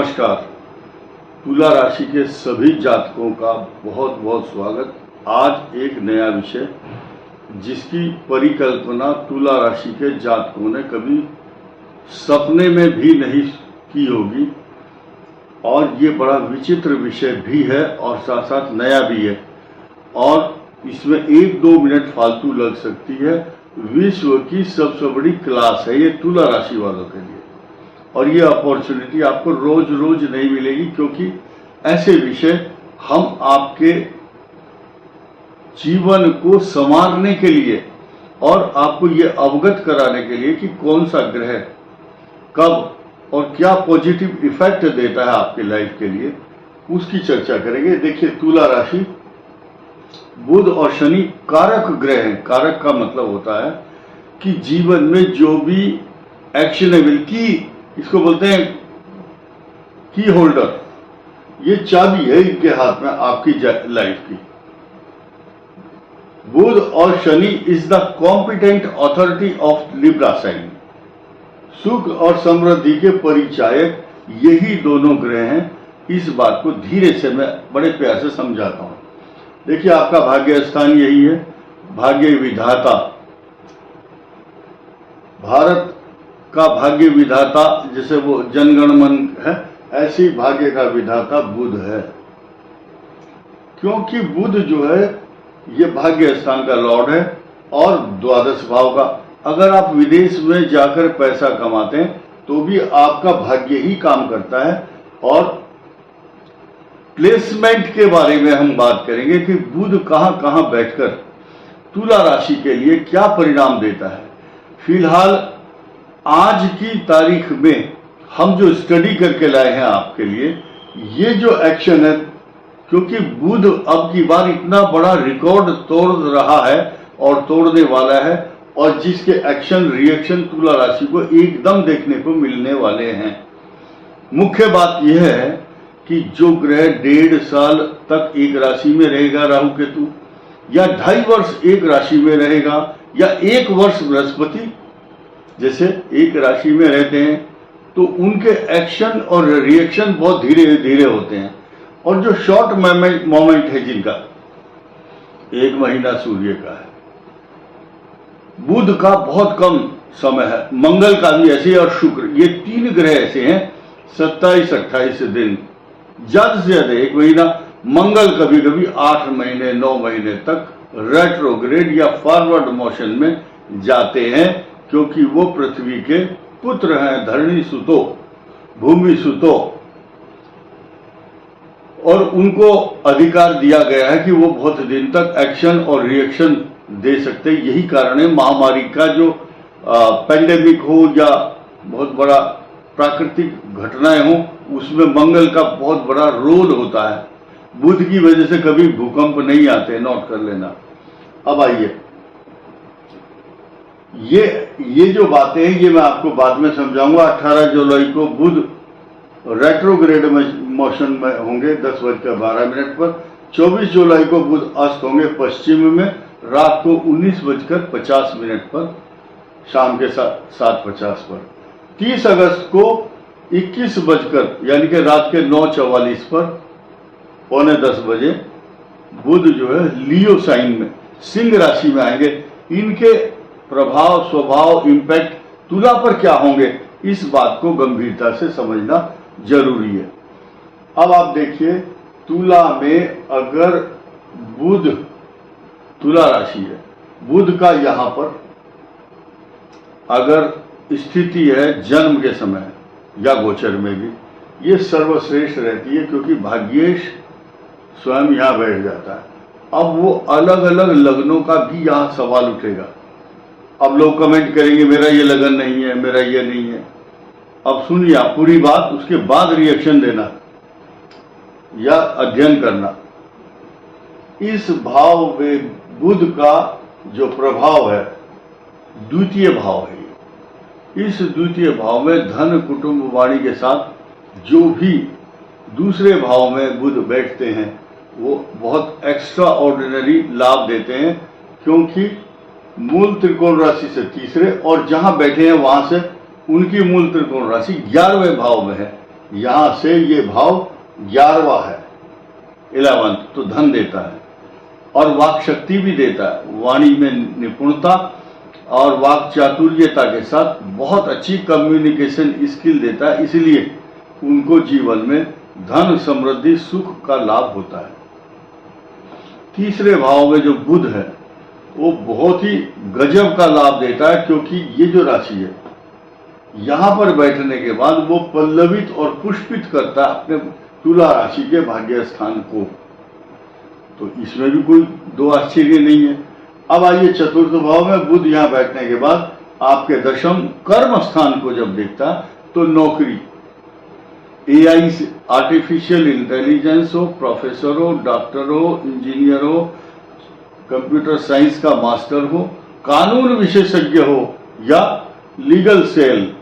नमस्कार। तुला राशि के सभी जातकों का बहुत बहुत स्वागत। आज एक नया विषय जिसकी परिकल्पना तुला राशि के जातकों ने कभी सपने में भी नहीं की होगी, और ये बड़ा विचित्र विषय भी है और साथ साथ नया भी है, और इसमें 1-2 मिनट फालतू लग सकती है। विश्व की सबसे बड़ी क्लास है ये तुला राशि वालों के लिए, और ये अपॉर्चुनिटी आपको रोज रोज नहीं मिलेगी, क्योंकि ऐसे विषय हम आपके जीवन को संवारने के लिए और आपको ये अवगत कराने के लिए कि कौन सा ग्रह कब और क्या पॉजिटिव इफेक्ट देता है आपके लाइफ के लिए, उसकी चर्चा करेंगे। देखिए, तुला राशि बुध और शनि कारक ग्रह हैं। कारक का मतलब होता है कि जीवन में जो भी एक्शनेबल की, इसको बोलते हैं की होल्डर, ये चाबी है इनके हाथ में आपकी लाइफ की। बुध और Shani is the competent authority of Libra sign. सुख और समृद्धि के परिचायक यही दोनों ग्रह हैं। इस बात को धीरे से मैं बड़े प्यार से समझाता हूं। देखिए, आपका भाग्य स्थान यही है। भाग्य विधाता, भारत का भाग्य विधाता, जैसे वो जनगण मन है, ऐसी भाग्य का विधाता बुध है। क्योंकि बुध जो है ये भाग्य स्थान का लॉर्ड है और द्वादश भाव का। अगर आप विदेश में जाकर पैसा कमाते हैं तो भी आपका भाग्य ही काम करता है। और प्लेसमेंट के बारे में हम बात करेंगे कि बुध कहां कहां बैठकर तुला राशि के लिए क्या परिणाम देता है। फिलहाल आज की तारीख में हम जो स्टडी करके लाए हैं आपके लिए, ये जो एक्शन है, क्योंकि बुध अब की बार इतना बड़ा रिकॉर्ड तोड़ रहा है और तोड़ने वाला है, और जिसके एक्शन रिएक्शन तुला राशि को एकदम देखने को मिलने वाले हैं। मुख्य बात यह है कि जो ग्रह 1.5 साल तक एक राशि में रहेगा, राहु केतु, या 2.5 वर्ष एक राशि में रहेगा, या 1 वर्ष बृहस्पति जैसे एक राशि में रहते हैं, तो उनके एक्शन और रिएक्शन बहुत धीरे धीरे होते हैं। और जो शॉर्ट मोमेंट है जिनका 1 महीना सूर्य का है, बुध का बहुत कम समय है, मंगल का भी ऐसे, और शुक्र, ये 3 ग्रह ऐसे हैं 27-28 दिन, ज्यादा से ज्यादा 1 महीना। मंगल कभी कभी 8 महीने 9 महीने तक रेट्रोग्रेड या फॉरवर्ड मोशन में जाते हैं, क्योंकि वो पृथ्वी के पुत्र हैं, धरणी सुतो, भूमि सुतो, और उनको अधिकार दिया गया है कि वो बहुत दिन तक एक्शन और रिएक्शन दे सकते हैं। यही कारण है महामारी का जो पेंडेमिक हो या बहुत बड़ा प्राकृतिक घटनाएं हो, उसमें मंगल का बहुत बड़ा रोल होता है। बुध की वजह से कभी भूकंप नहीं आते, नोट कर लेना। अब आइए, ये जो बातें हैं ये मैं आपको बाद में समझाऊंगा। 18 जुलाई को बुध रेट्रोग्रेड मोशन में होंगे 10:12 पर। 24 जुलाई को बुध अस्त होंगे पश्चिम में रात को 19:50 पर, शाम के 7:50 पर। 30 अगस्त को 21 बजकर यानी कि रात के 9:44 पर, पौने 10 बजे, बुध जो है लियो साइन में, सिंह राशि में आएंगे। इनके प्रभाव, स्वभाव, इम्पैक्ट तुला पर क्या होंगे, इस बात को गंभीरता से समझना जरूरी है। अब आप देखिए, तुला में अगर बुध, तुला राशि है, बुध का यहां पर अगर स्थिति है जन्म के समय या गोचर में भी, ये सर्वश्रेष्ठ रहती है, क्योंकि भाग्येश स्वयं यहां बैठ जाता है। अब वो अलग अलग लग्नों का भी यहां सवाल उठेगा। अब लोग कमेंट करेंगे मेरा ये लगन नहीं है, मेरा ये नहीं है। अब सुनिए आप पूरी बात, उसके बाद रिएक्शन देना या अध्ययन करना। इस भाव में बुध का जो प्रभाव है द्वितीय भाव है। इस द्वितीय भाव में धन, कुटुंब, वाणी के साथ जो भी दूसरे भाव में बुध बैठते हैं वो बहुत एक्स्ट्रा ऑर्डिनरी लाभ देते हैं, क्योंकि मूल त्रिकोण राशि से तीसरे, और जहां बैठे हैं वहां से उनकी मूल त्रिकोण राशि 11वें भाव में है। यहां से ये भाव 11वां है, 11, तो धन देता है और वाक शक्ति भी देता है। वाणी में निपुणता और वाक चातुर्यता के साथ बहुत अच्छी कम्युनिकेशन स्किल देता है, इसलिए उनको जीवन में धन, समृद्धि, सुख का लाभ होता है। तीसरे भाव में जो बुध है वो बहुत ही गजब का लाभ देता है, क्योंकि ये जो राशि है यहां पर बैठने के बाद वो पल्लवित और पुष्पित करता है अपने तुला राशि के भाग्य स्थान को। तो इसमें भी कोई दो आश्चर्य नहीं है। अब आइए चतुर्थ भाव में बुध यहां बैठने के बाद आपके दशम कर्म स्थान को जब देखता तो नौकरी, एआई, आर्टिफिशियल इंटेलिजेंस हो, प्रोफेसर हो, डॉक्टर हो, इंजीनियर हो, कंप्यूटर साइंस का मास्टर हो, कानून विशेषज्ञ हो या लीगल सेल,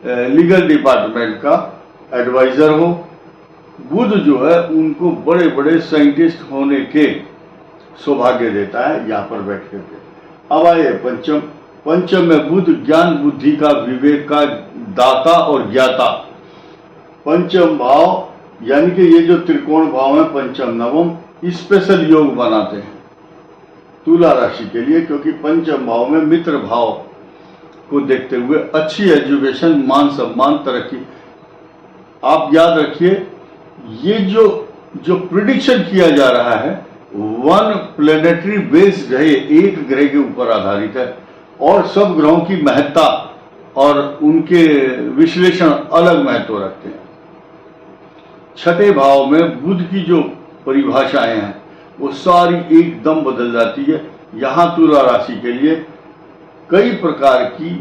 लीगल डिपार्टमेंट का एडवाइजर हो, बुध जो है उनको बड़े बड़े साइंटिस्ट होने के सौभाग्य देता है यहां पर बैठ करके। अब आए पंचम। पंचम में बुध ज्ञान बुद्धि का, विवेक का दाता और ज्ञाता। पंचम भाव यानी कि ये जो त्रिकोण भाव है पंचम नवम, स्पेशल योग बनाते हैं तुला राशि के लिए, क्योंकि पंचम भाव में मित्र भाव को देखते हुए अच्छी एजुकेशन, मान सम्मान, तरक्की। आप याद रखिए ये जो प्रिडिक्शन किया जा रहा है वन प्लेनेटरी बेस्ड है, एक ग्रह के ऊपर आधारित है और सब ग्रहों की महत्ता और उनके विश्लेषण अलग महत्व रखते हैं। छठे भाव में बुध की जो परिभाषाएं हैं वो सारी एकदम बदल जाती है। यहां तुला राशि के लिए कई प्रकार की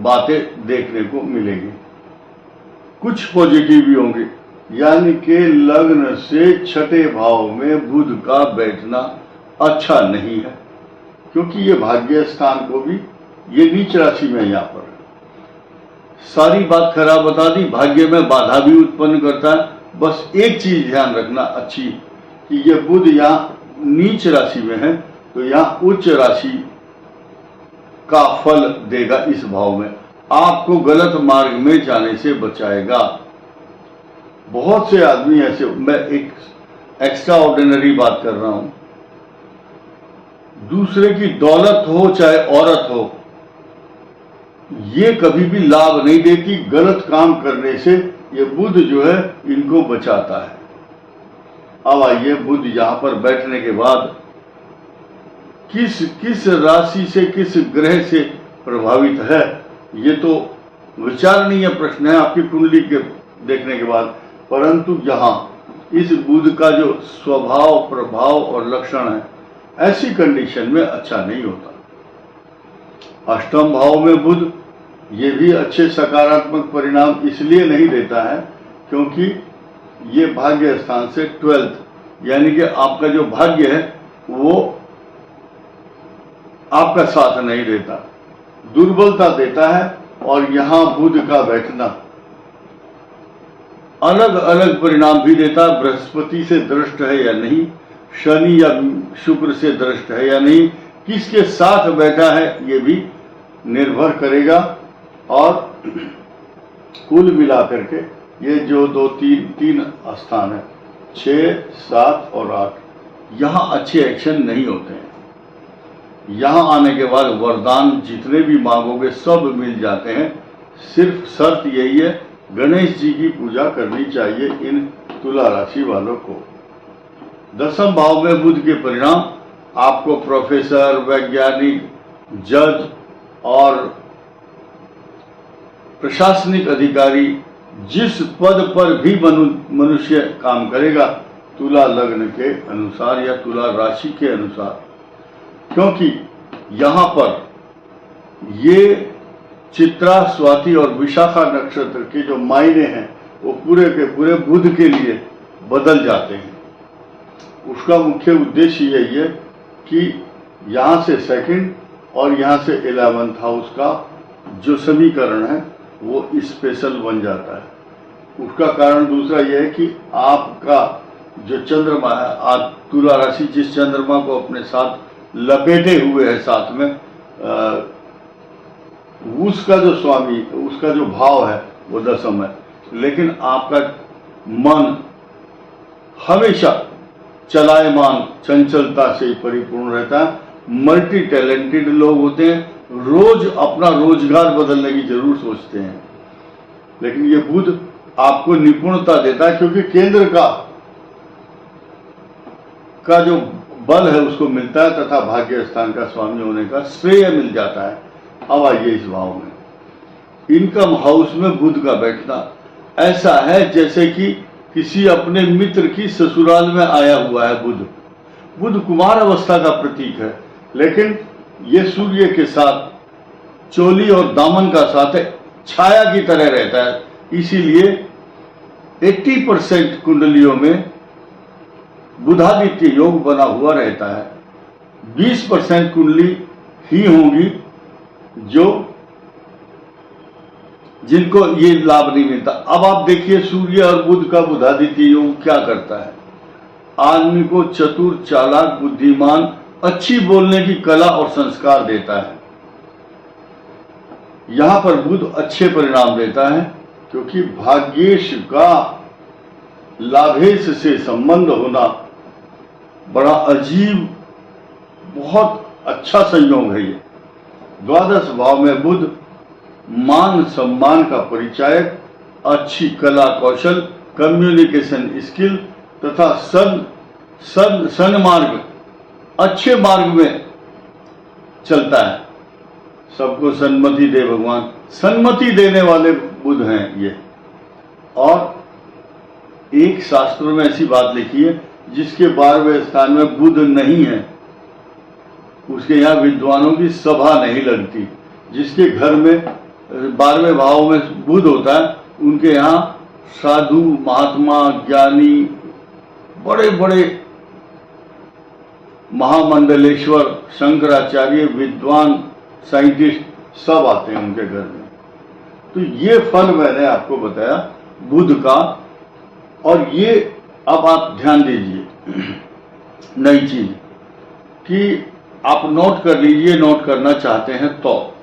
बातें देखने को मिलेंगी, कुछ पॉजिटिव भी होंगे। यानी कि लग्न से छठे भाव में बुध का बैठना अच्छा नहीं है, क्योंकि ये भाग्य स्थान को भी, ये नीच राशि में यहां पर सारी बात खराब बता दी, भाग्य में बाधा भी उत्पन्न करता है। बस एक चीज ध्यान रखना अच्छी, कि ये बुध यहाँ नीच राशि में है तो यहाँ उच्च राशि का फल देगा। इस भाव में आपको गलत मार्ग में जाने से बचाएगा। बहुत से आदमी ऐसे, मैं एक एक्स्ट्रा ऑर्डिनरी बात कर रहा हूं, दूसरे की दौलत हो चाहे औरत हो, ये कभी भी लाभ नहीं देती। गलत काम करने से ये बुध जो है इनको बचाता है। अब आइए बुध यहां पर बैठने के बाद किस राशि से, किस ग्रह से प्रभावित है, ये तो विचारणीय प्रश्न है आपकी कुंडली के देखने के बाद। परंतु यहां इस बुध का जो स्वभाव, प्रभाव और लक्षण है, ऐसी कंडीशन में अच्छा नहीं होता। अष्टम भाव में बुध ये भी अच्छे सकारात्मक परिणाम इसलिए नहीं देता है क्योंकि ये भाग्य स्थान से 12th यानी कि आपका जो भाग्य है वो आपका साथ नहीं देता, दुर्बलता देता है। और यहां बुध का बैठना अलग अलग परिणाम भी देता है। बृहस्पति से दृष्ट है या नहीं, शनि या शुक्र से दृष्ट है या नहीं, किसके साथ बैठा है ये भी निर्भर करेगा। और कुल मिलाकर के ये जो तीन स्थान है 6, 7 और 8, यहां अच्छे एक्शन नहीं होते हैं। यहां आने के बाद वरदान जितने भी मांगोगे सब मिल जाते हैं। सिर्फ शर्त यही है, गणेश जी की पूजा करनी चाहिए इन तुला राशि वालों को। दसम भाव में बुध के परिणाम आपको प्रोफेसर, वैज्ञानिक, जज और प्रशासनिक अधिकारी, जिस पद पर भी मनुष्य काम करेगा तुला लग्न के अनुसार या तुला राशि के अनुसार, क्योंकि यहां पर ये चित्रा, स्वाति और विशाखा नक्षत्र के जो मायने हैं वो पूरे के पूरे बुध के लिए बदल जाते हैं। उसका मुख्य उद्देश्य यही है कि यहां से सेकंड और यहां से 11th हाउस का जो समीकरण है वो स्पेशल बन जाता है। उसका कारण दूसरा यह है कि आपका जो चंद्रमा है, आज तुला राशि जिस चंद्रमा को अपने साथ लपेटे हुए है साथ में, उसका जो स्वामी, उसका जो भाव है वो दसम है। लेकिन आपका मन हमेशा चलायमान चंचलता से परिपूर्ण रहता है। मल्टी टैलेंटेड लोग होते हैं, रोज अपना रोजगार बदलने की जरूर सोचते हैं, लेकिन ये बुध आपको निपुणता देता है, क्योंकि केंद्र का जो बल है उसको मिलता है तथा भाग्य स्थान का स्वामी होने का श्रेय मिल जाता है। अब आइए इस भाव में इनकम हाउस में बुध का बैठना ऐसा है जैसे कि किसी अपने मित्र की ससुराल में आया हुआ है। बुध कुमार अवस्था का प्रतीक है, लेकिन ये सूर्य के साथ चोली और दामन का साथ है, छाया की तरह रहता है। इसीलिए 80% कुंडलियों में बुधादित्य योग बना हुआ रहता है। 20% कुंडली ही होंगी जिनको ये लाभ नहीं मिलता। अब आप देखिए सूर्य और बुध का बुधादित्य योग क्या करता है। आदमी को चतुर, चालाक, बुद्धिमान, अच्छी बोलने की कला और संस्कार देता है। यहां पर बुध अच्छे परिणाम देता है, क्योंकि भाग्येश का लाभेश से संबंध होना बड़ा अजीब, बहुत अच्छा संयोग है। ये द्वादश भाव में बुध मान सम्मान का परिचायक, अच्छी कला कौशल, कम्युनिकेशन स्किल तथा सन्मार्ग, अच्छे मार्ग में चलता है। सबको सन्मति दे भगवान, सन्मति देने वाले बुध हैं ये। और एक शास्त्रों में ऐसी बात लिखी है, जिसके 12वें स्थान में बुध नहीं है उसके यहाँ विद्वानों की सभा नहीं लगती। जिसके घर में 12वें भाव में बुध होता है उनके यहाँ साधु, महात्मा, ज्ञानी, बड़े बड़े महामंडलेश्वर, शंकराचार्य, विद्वान, साइंटिस्ट सब आते हैं उनके घर में। तो ये फल मैंने आपको बताया बुध का। और ये अब आप ध्यान दीजिए नई चीज कि आप नोट कर लीजिए, नोट करना चाहते हैं तो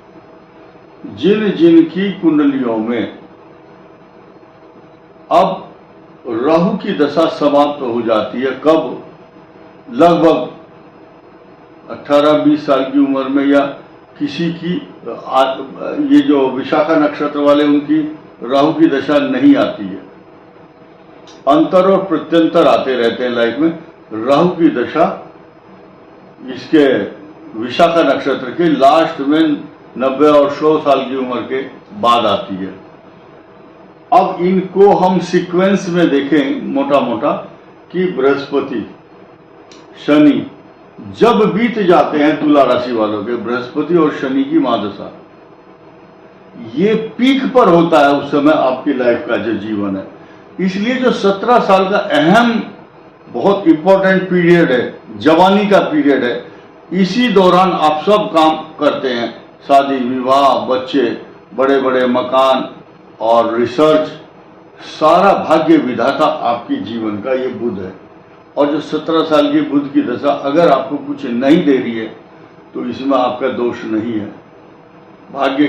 जिन जिन की कुंडलियों में अब राहु की दशा समाप्त हो जाती है, कब? लगभग 18-20 साल की उम्र में, या किसी की ये जो विशाखा नक्षत्र वाले उनकी राहु की दशा नहीं आती है। अंतर और प्रत्यंतर आते रहते हैं लाइफ में। राहु की दशा इसके विशाखा नक्षत्र के लास्ट में 90 और 100 साल की उम्र के बाद आती है। अब इनको हम सीक्वेंस में देखें मोटा मोटा कि बृहस्पति, शनि जब बीत जाते हैं तुला राशि वालों के, बृहस्पति और शनि की महादशा, ये पीक पर होता है उस समय आपकी लाइफ का जो जीवन है। इसलिए जो 17 साल का अहम बहुत इंपॉर्टेंट पीरियड है, जवानी का पीरियड है, इसी दौरान आप सब काम करते हैं, शादी विवाह, बच्चे, बड़े बड़े मकान और रिसर्च, सारा भाग्य विधाता आपकी जीवन का ये बुध है। और जो 17 साल की बुध की दशा अगर आपको कुछ नहीं दे रही है तो इसमें आपका दोष नहीं है, भाग्य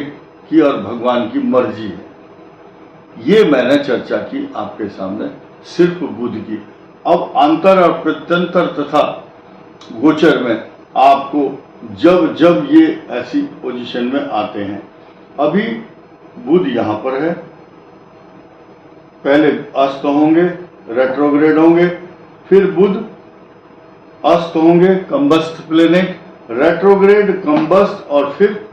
की और भगवान की मर्जी है। ये मैंने चर्चा की आपके सामने सिर्फ बुध की। अब अंतर और प्रत्यंतर तथा गोचर में आपको जब जब ये ऐसी पोजीशन में आते हैं, अभी बुध यहां पर है, पहले अस्त होंगे, रेट्रोग्रेड होंगे, फिर बुध अस्त होंगे, कंबस्ट प्लेनेट, रेट्रोग्रेड, कंबस्ट, और फिर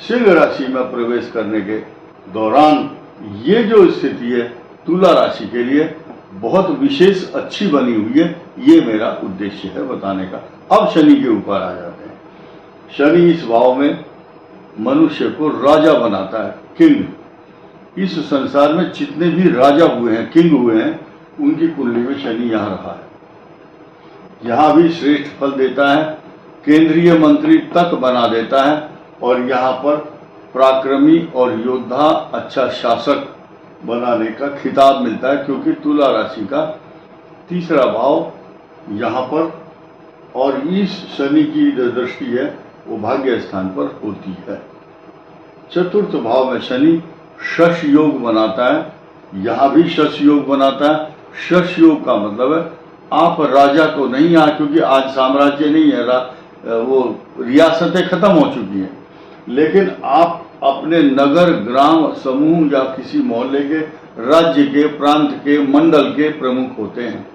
सिंह राशि में प्रवेश करने के दौरान ये जो स्थिति है तुला राशि के लिए बहुत विशेष अच्छी बनी हुई है। ये मेरा उद्देश्य है बताने का। अब शनि के ऊपर आ जाते हैं। शनि इस भाव में मनुष्य को राजा बनाता है, किंग। इस संसार में जितने भी राजा हुए हैं, किंग हुए हैं, उनकी कुंडली में शनि यहां रहा है। यहां भी श्रेष्ठ फल देता है, केंद्रीय मंत्री तक बना देता है, और यहां पर पराक्रमी और योद्धा, अच्छा शासक बनाने का खिताब मिलता है, क्योंकि तुला राशि का तीसरा भाव यहाँ पर, और इस शनि की जो दृष्टि है वो भाग्य स्थान पर होती है। चतुर्थ भाव में शनि शश योग बनाता है, यहाँ भी शश योग बनाता है। शश योग का मतलब है आप राजा तो नहीं यहाँ, क्योंकि आज साम्राज्य नहीं है, वो रियासतें खत्म हो चुकी हैं, लेकिन आप अपने नगर, ग्राम, समूह या किसी मोहल्ले के, राज्य के, प्रांत के, मंडल के प्रमुख होते हैं।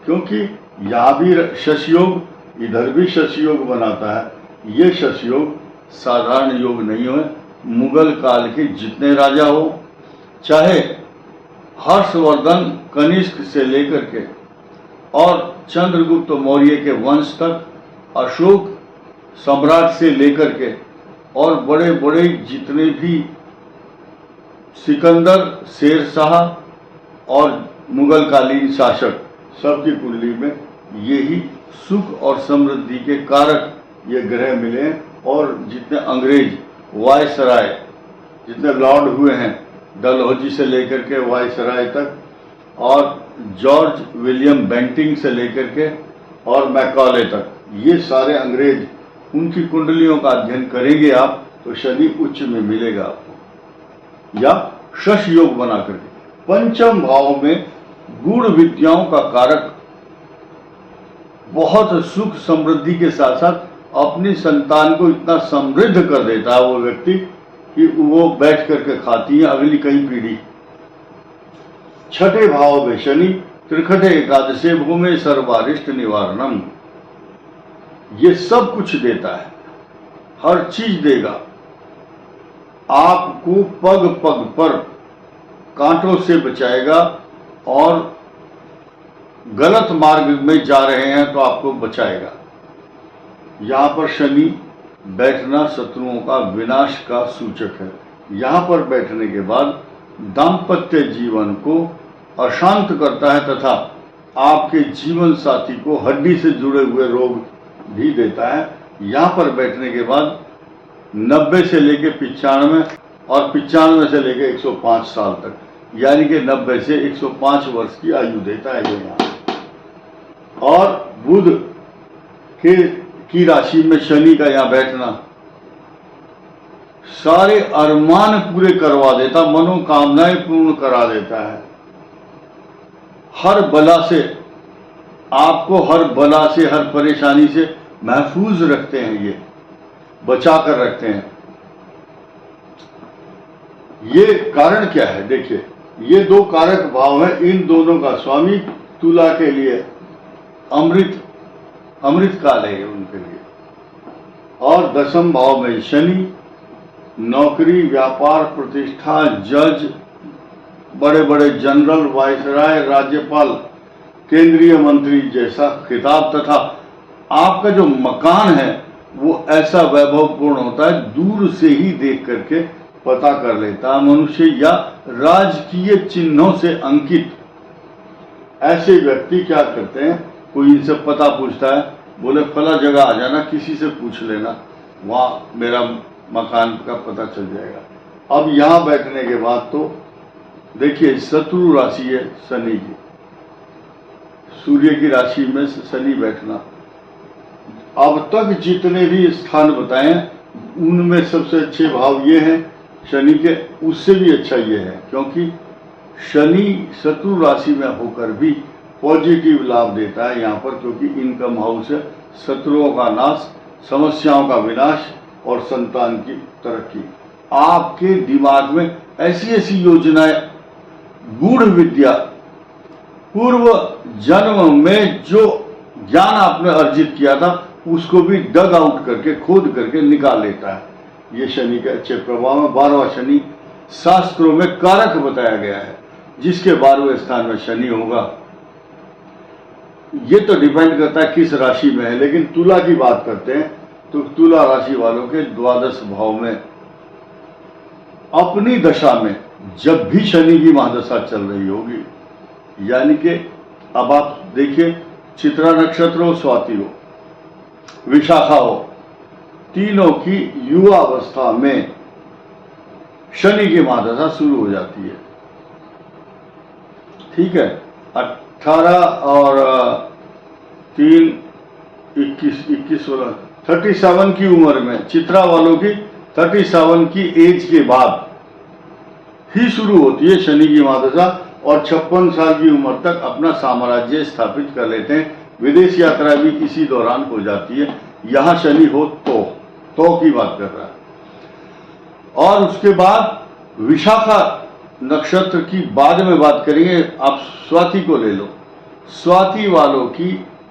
क्योंकि यहाँ भी शश योग, इधर भी शश योग बनाता है। ये शश योग साधारण योग नहीं है। मुगल काल के जितने राजा हो, चाहे हर्षवर्धन कनिष्क से लेकर के और चंद्रगुप्त मौर्य के वंश तक, अशोक सम्राट से लेकर के और बड़े बड़े जितने भी सिकंदर, शेरशाह और मुगल कालीन शासक, सबकी कुंडली में यही सुख और समृद्धि के कारक ये ग्रह मिले हैं। और जितने अंग्रेज वायसराय, जितने लॉर्ड हुए हैं, डलहौजी से लेकर के वायसराय तक, और जॉर्ज विलियम बेंटिंग से लेकर के और मैकॉले तक, ये सारे अंग्रेज, उनकी कुंडलियों का अध्ययन करेंगे आप तो शनि उच्च में मिलेगा आपको, या शश योग बना करके। पंचम भाव में गूढ़ विद्याओं का कारक बहुत सुख समृद्धि के साथ साथ अपनी संतान को इतना समृद्ध कर देता है वो व्यक्ति कि वो बैठ करके खाती है अगली कई पीढ़ी। छठे भाव में शनि त्रिखटे एकादशे भूमि सर्वारिष्ट निवारणम, ये सब कुछ देता है, हर चीज देगा आपको, पग पग पर कांटों से बचाएगा, और गलत मार्ग में जा रहे हैं तो आपको बचाएगा। यहाँ पर शनि बैठना शत्रुओं का विनाश का सूचक है। यहाँ पर बैठने के बाद दाम्पत्य जीवन को अशांत करता है तथा आपके जीवन साथी को हड्डी से जुड़े हुए रोग भी देता है। यहाँ पर बैठने के बाद 90 से लेके 95 और 95 से लेके 105 साल तक, यानी कि 90 से 105 वर्ष की आयु देता है ये यहाँ। और बुध की राशि में शनि का यहाँ बैठना सारे अरमान पूरे करवा देता, मनोकामनाएं पूर्ण करा देता है। हर बला से आपको, हर बला से, हर परेशानी से महफूज रखते हैं, ये बचा कर रखते हैं। ये कारण क्या है? देखिए, ये दो कारक भाव है, इन दोनों का स्वामी तुला के लिए अमृत काल है उनके लिए। और दशम भाव में शनि नौकरी, व्यापार, प्रतिष्ठा, जज, बड़े बड़े जनरल, वायसराय, राज्यपाल, केंद्रीय मंत्री जैसा खिताब, तथा आपका जो मकान है वो ऐसा वैभवपूर्ण होता है, दूर से ही देख करके पता कर लेता है मनुष्य, या राजकीय चिन्हों से अंकित। ऐसे व्यक्ति क्या करते हैं, कोई इनसे पता पूछता है, बोले फला जगह आ जाना, किसी से पूछ लेना, वहाँ मेरा मकान का पता चल जाएगा। अब यहाँ बैठने के बाद तो देखिए, शत्रु राशि है शनि की, सूर्य की राशि में शनि बैठना। अब तक जितने भी स्थान बताए उनमें सबसे अच्छे भाव ये हैं शनि के, उससे भी अच्छा ये है, क्योंकि शनि शत्रु राशि में होकर भी पॉजिटिव लाभ देता है यहाँ पर, क्योंकि इनकम हाउस है, शत्रुओं का नाश, समस्याओं का विनाश और संतान की तरक्की। आपके दिमाग में ऐसी ऐसी योजनाएं, गूढ़ विद्या, पूर्व जन्म में जो ज्ञान आपने अर्जित किया था उसको भी डग आउट करके, खोद करके निकाल लेता है। ये शनि के अच्छे प्रभाव में 12वां शनि शास्त्रों में कारक बताया गया है, जिसके 12वें स्थान में शनि होगा। ये तो डिपेंड करता है किस राशि में है, लेकिन तुला की बात करते हैं तो तुला राशि वालों के द्वादश भाव में अपनी दशा में जब भी शनि की महादशा चल रही होगी, यानी कि अब आप देखिए, चित्रा नक्षत्र हो, स्वाति हो, विशाखा हो, तीनों की युवा अवस्था में शनि की महादशा शुरू हो जाती है। ठीक है, 18 और 3 21 16 37 की उम्र में, चित्रा वालों की 37 की एज के बाद ही शुरू होती है शनि की महादशा। और 56 साल की उम्र तक अपना साम्राज्य स्थापित कर लेते हैं। विदेश यात्रा भी इसी दौरान हो जाती है। यहां शनि हो तो की बात कर रहा है। और उसके बाद विशाखा नक्षत्र की बाद में बात करेंगे। आप स्वाति को ले लो। स्वाति वालों की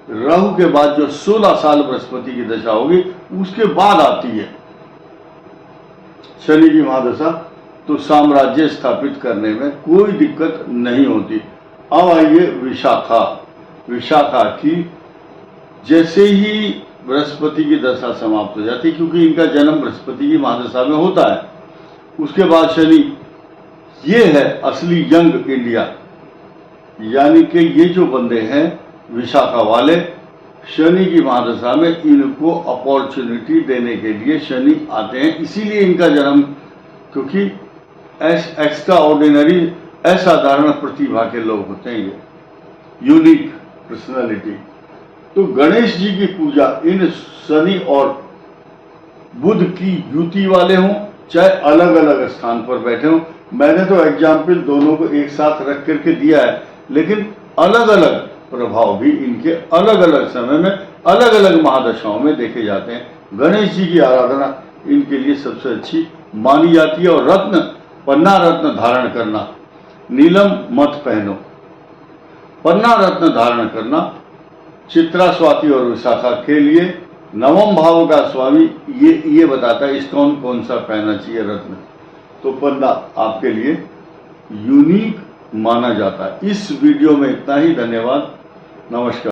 राहु के बाद जो 16 साल बृहस्पति की दशा होगी उसके बाद आती है शनि की महादशा, तो साम्राज्य स्थापित करने में कोई दिक्कत नहीं होती। अब आइए विशाखा की जैसे ही बृहस्पति की दशा समाप्त हो जाती, क्योंकि इनका जन्म बृहस्पति की महादशा में होता है, उसके बाद शनि, ये है असली यंग इंडिया। यानी कि ये जो बंदे हैं विशाखा वाले, शनि की महादशा में इनको अपॉर्चुनिटी देने के लिए शनि आते हैं। इसीलिए इनका जन्म, क्योंकि एक्स्ट्रा ऑर्डिनरी, असाधारण प्रतिभा के लोग होते हैं, ये यूनिक पर्सनालिटी। तो गणेश जी की पूजा इन शनि और बुध की युति वाले हों, चाहे अलग अलग स्थान पर बैठे हों। मैंने तो एग्जाम्पल दोनों को एक साथ रख करके दिया है, लेकिन अलग अलग प्रभाव भी इनके अलग अलग समय में अलग अलग महादशाओं में देखे जाते हैं। गणेश जी की आराधना इनके लिए सबसे अच्छी मानी जाती है। और पन्ना रत्न धारण करना, नीलम मत पहनो, पन्ना रत्न धारण करना चित्रा, स्वाति और विशाखा के लिए नवम भाव का स्वामी ये बताता है इसको कौन सा पहनना चाहिए रत्न। तो पन्ना आपके लिए यूनिक माना जाता है। इस वीडियो में इतना ही। धन्यवाद, नमस्कार।